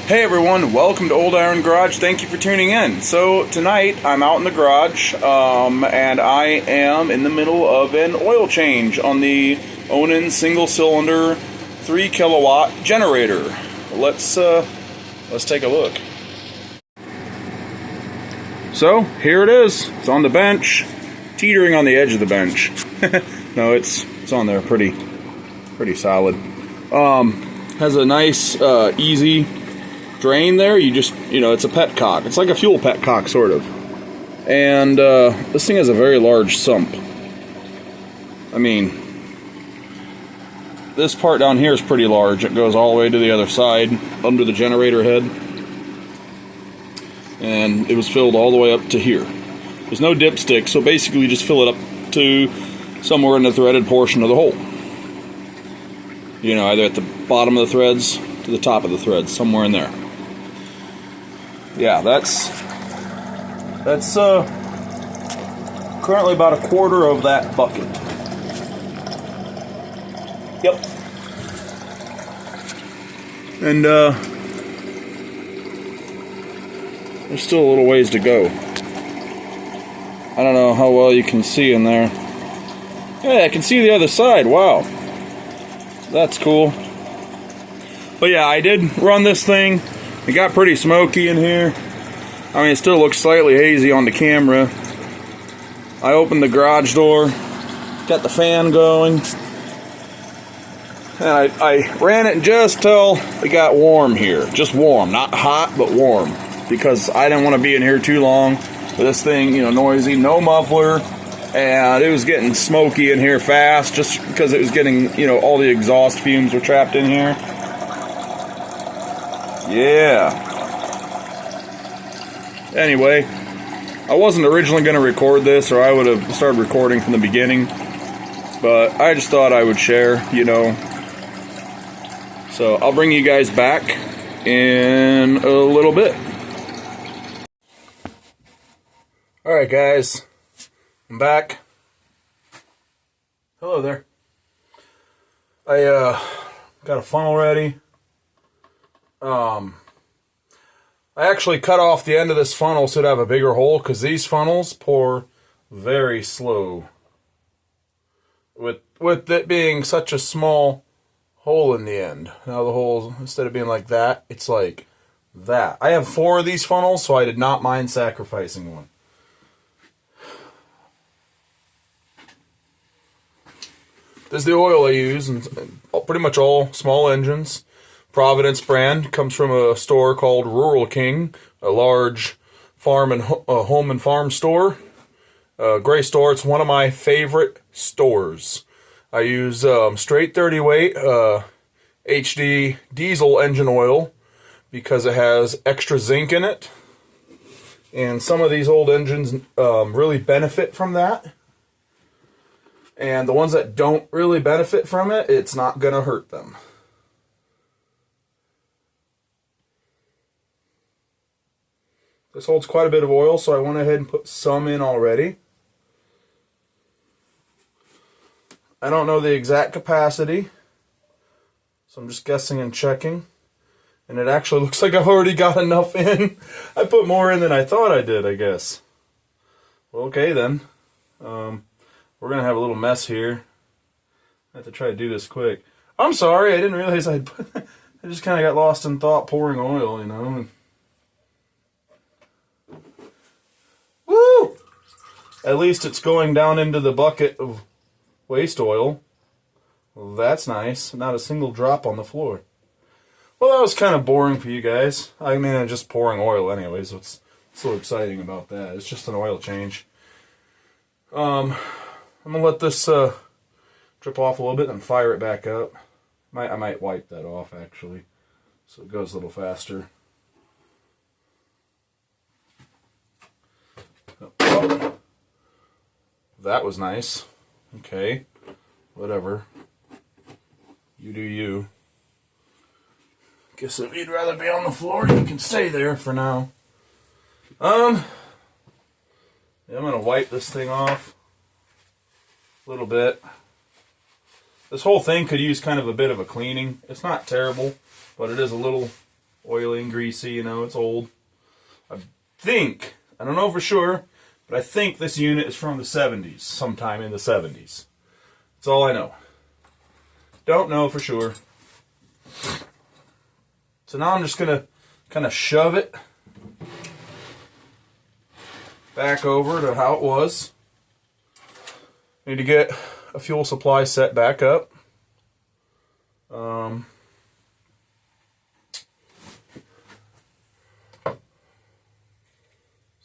Hey everyone, welcome to Old Iron Garage. Thank you for tuning in. So tonight I'm out in the garage and I am in the middle of an oil change on the Onan single cylinder 3 kilowatt generator. Let's take a look. So here it is. It's on the bench, teetering on the edge of the bench. No, it's on there pretty solid. Has a nice easy drain there. It's a petcock. It's like a fuel petcock, sort of. And this thing has a very large sump. I mean, this part down here is pretty large. It goes all the way to the other side, under the generator head. And it was filled all the way up to here. There's no dipstick, so basically you just fill it up to somewhere in the threaded portion of the hole. You know, either at the bottom of the threads to the top of the threads, somewhere in there. Yeah, that's currently about a quarter of that bucket. Yep. And there's still a little ways to go. I don't know how well you can see in there. Yeah, I can see the other side. Wow. That's cool. But yeah, I did run this thing. It got pretty smoky in here. I mean, it still looks slightly hazy on the camera. I opened the garage door, got the fan going, and I ran it just till it got warm here. Just warm, not hot, but warm. Because I didn't want to be in here too long with this thing, noisy, no muffler, and it was getting smoky in here fast just because it was getting, all the exhaust fumes were trapped in here. Yeah. Anyway, I wasn't originally going to record this, or I would have started recording from the beginning, but I just thought I would share, So I'll bring you guys back in a little bit. Alright guys, I'm back. Hello there. I got a funnel ready. I actually cut off the end of this funnel so it'd have a bigger hole, because these funnels pour very slow. With it being such a small hole in the end. Now the hole, instead of being like that, it's like that. I have 4 of these funnels, so I did not mind sacrificing one. This is the oil I use, and pretty much all small engines. Providence brand, comes from a store called Rural King, a large farm and home and farm store. Great store. It's one of my favorite stores. I use straight 30 weight HD diesel engine oil because it has extra zinc in it. And some of these old engines really benefit from that. And the ones that don't really benefit from it, it's not going to hurt them. This holds quite a bit of oil, so I went ahead and put some in already. I don't know the exact capacity, so I'm just guessing and checking. And it actually looks like I've already got enough in. I put more in than I thought I did, I guess. Well, okay then. We're going to have a little mess here. I have to try to do this quick. I'm sorry, I didn't realize I just kind of got lost in thought pouring oil, Woo! At least it's going down into the bucket of waste oil. Well, that's nice. Not a single drop on the floor. Well, that was kind of boring for you guys. I mean, I'm just pouring oil anyways. What's so exciting about that? It's just an oil change. I'm going to let this drip off a little bit and fire it back up. I might wipe that off, actually, so it goes a little faster. Oh, that was nice. Okay, whatever. You do you. Guess if you'd rather be on the floor, you can stay there for now. Yeah, I'm gonna wipe this thing off a little bit. This whole thing could use kind of a bit of a cleaning. It's not terrible, but it is a little Oily and greasy, you know, it's old. I don't know for sure, but I think this unit is from the 70s, sometime in the 70s. That's all I know. Don't know for sure. So now I'm just going to kind of shove it back over to how it was. Need to get a fuel supply set back up.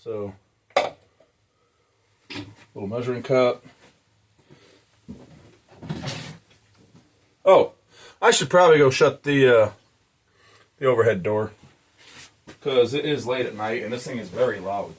So, little measuring cup. Oh, I should probably go shut the overhead door, because it is late at night and this thing is very loud.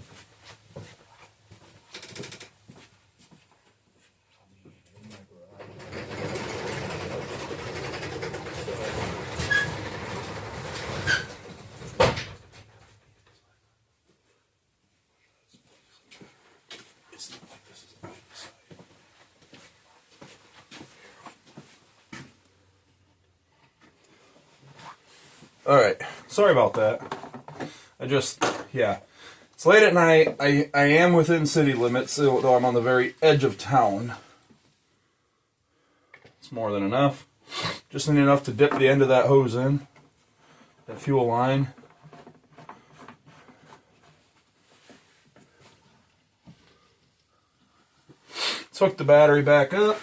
Alright, sorry about that. It's late at night. I am within city limits, though I'm on the very edge of town. It's more than enough. Just need enough to dip the end of that hose in, that fuel line. Let's hook the battery back up.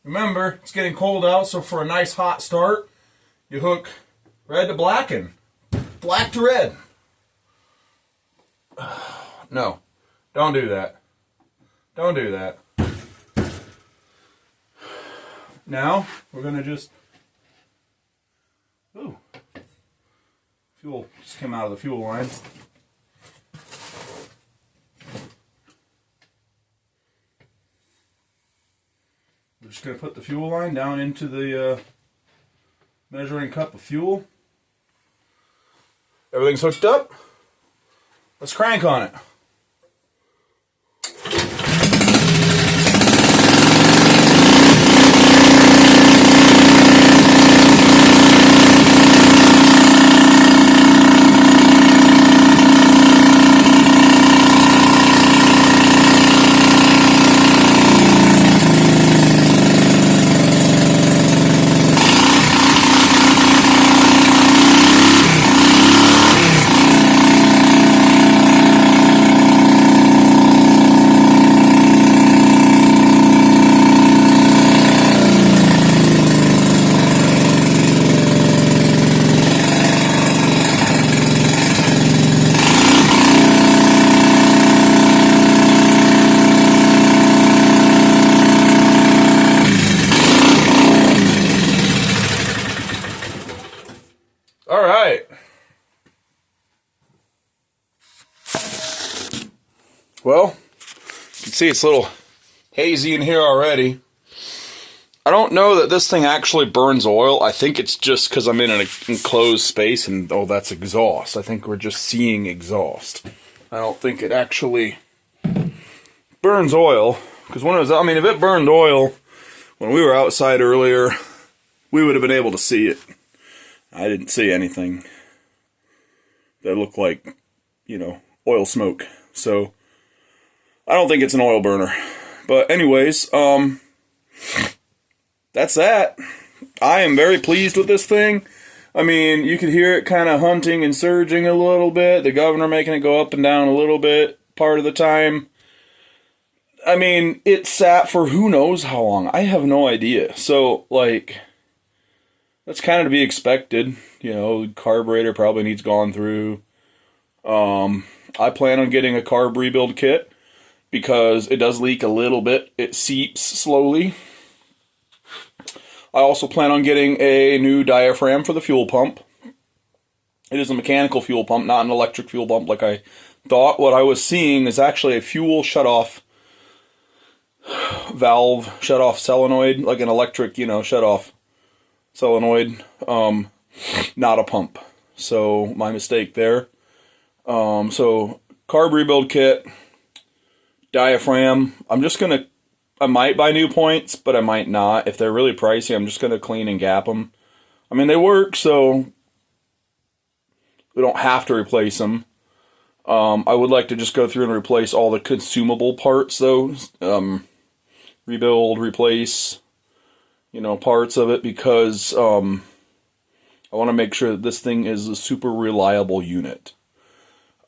Remember, it's getting cold out, so for a nice hot start, you hook red to black and black to red. No, don't do that. Don't do that. Now, we're going to just... Ooh. Fuel just came out of the fuel line. We're just going to put the fuel line down into the measuring cup of fuel. Everything's hooked up. Let's crank on it. All right. Well, you can see it's a little hazy in here already. I don't know that this thing actually burns oil. I think it's just because I'm in an enclosed space and, oh, that's exhaust. I think we're just seeing exhaust. I don't think it actually burns oil. Because when it was, I mean, if it burned oil when we were outside earlier, we would have been able to see it. I didn't see anything that looked like, you know, oil smoke. So, I don't think it's an oil burner. But anyways, that's that. I am very pleased with this thing. I mean, you could hear it kind of hunting and surging a little bit. The governor making it go up and down a little bit part of the time. I mean, it sat for who knows how long. I have no idea. So, like... that's kind of to be expected. You know, the carburetor probably needs gone through. I plan on getting a carb rebuild kit because it does leak a little bit. It seeps slowly. I also plan on getting a new diaphragm for the fuel pump. It is a mechanical fuel pump, not an electric fuel pump like I thought. What I was seeing is actually a fuel shutoff valve, shutoff solenoid, like an electric, you know, shutoff solenoid, not a pump. So my mistake there. So carb rebuild kit, diaphragm. I might buy new points, but I might not. If they're really pricey, I'm just gonna clean and gap them. I mean, they work, so we don't have to replace them. I would like to just go through and replace all the consumable parts, though. Rebuild, replace, parts of it, because I want to make sure that this thing is a super reliable unit.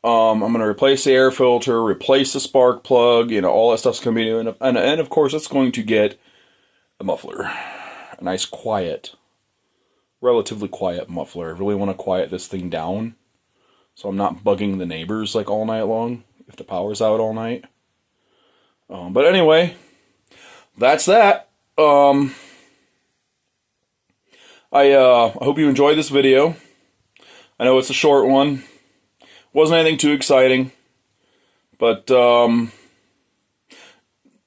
I'm going to replace the air filter, replace the spark plug, all that stuff's going to be new. And of course, it's going to get a muffler. A nice quiet, relatively quiet muffler. I really want to quiet this thing down, so I'm not bugging the neighbors like all night long if the power's out all night. But anyway, that's that. I hope you enjoyed this video. I know it's a short one. Wasn't anything too exciting, but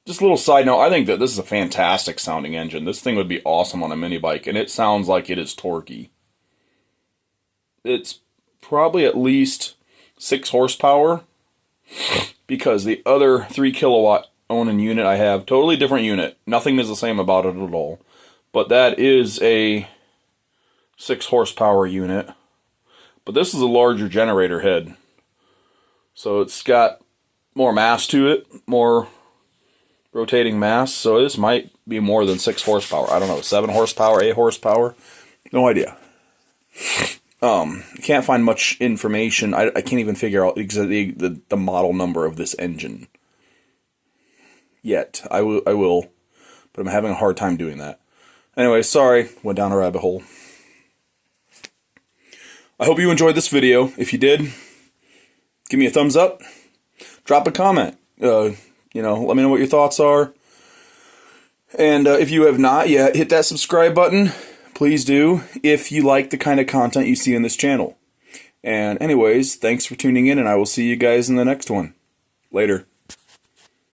just a little side note, I think that this is a fantastic sounding engine. This thing would be awesome on a mini bike, and it sounds like it is torquey. It's probably at least 6 horsepower, because the other 3 kilowatt Onan unit I have, totally different unit. Nothing is the same about it at all. But that is a 6 horsepower unit. But this is a larger generator head. So it's got more mass to it, more rotating mass. So this might be more than 6 horsepower. I don't know, 7 horsepower, 8 horsepower? No idea. Can't find much information. I can't even figure out exactly the model number of this engine yet. I will, but I'm having a hard time doing that. Anyway, sorry, went down a rabbit hole. I hope you enjoyed this video. If you did, give me a thumbs up, drop a comment, let me know what your thoughts are. And if you have not yet, hit that subscribe button. Please do, if you like the kind of content you see on this channel. And anyways, thanks for tuning in, and I will see you guys in the next one. Later.